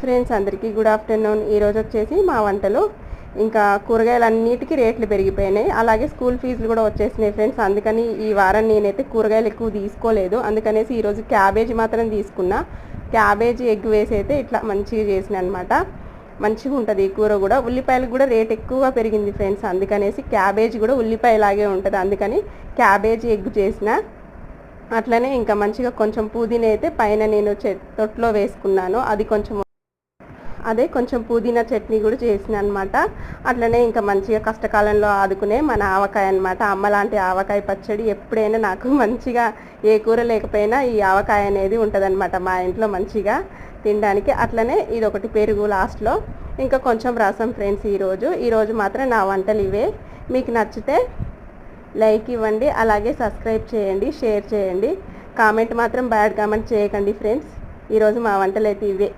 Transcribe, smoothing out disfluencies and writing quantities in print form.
Friends అందరికీ good afternoon. ఈరోజు వచ్చేసి మా వంటలు ఇంకా కూరగాయలన్నిటికీ రేట్లు పెరిగిపోయినాయి, అలాగే స్కూల్ ఫీజులు కూడా వచ్చేసినాయి ఫ్రెండ్స్. అందుకని ఈ వారం నేనైతే కూరగాయలు ఎక్కువ తీసుకోలేదు, అందుకనేసి ఈరోజు క్యాబేజీ మాత్రం తీసుకున్నా. క్యాబేజీ ఎగ్ వేసి అయితే ఇట్లా మంచిగా చేసిన అనమాట. మంచిగా ఉంటుంది ఈ కూర కూడా. ఉల్లిపాయలకు కూడా రేట్ ఎక్కువగా పెరిగింది ఫ్రెండ్స్, అందుకనేసి క్యాబేజీ కూడా ఉల్లిపాయలాగే ఉంటుంది, అందుకని క్యాబేజీ ఎగ్ చేసిన. అట్లనే ఇంకా మంచిగా కొంచెం పుదీనా అయితే పైన నేను తొట్లో వేసుకున్నాను, కొంచెం పుదీనా చట్నీ కూడా చేసిన అనమాట. అట్లనే ఇంకా మంచిగా కష్టకాలంలో ఆదుకునే మన ఆవకాయ అనమాట. అమ్మ లాంటి ఆవకాయ పచ్చడి ఎప్పుడైనా నాకు మంచిగా, ఏ కూర లేకపోయినా ఈ ఆవకాయ అనేది ఉంటుందన్నమాట మా ఇంట్లో మంచిగా తినడానికి. అట్లనే ఇది ఒకటి పెరుగు లాస్ట్లో, ఇంకా కొంచెం రసం ఫ్రెండ్స్. ఈరోజు మాత్రం నా వంటలు ఇవే. మీకు నచ్చితే లైక్ ఇవ్వండి, అలాగే సబ్స్క్రైబ్ చేయండి, షేర్ చేయండి. కామెంట్ మాత్రం బ్యాడ్ కామెంట్ చేయకండి ఫ్రెండ్స్. ఈరోజు మా వంటలు అయితే ఇవే.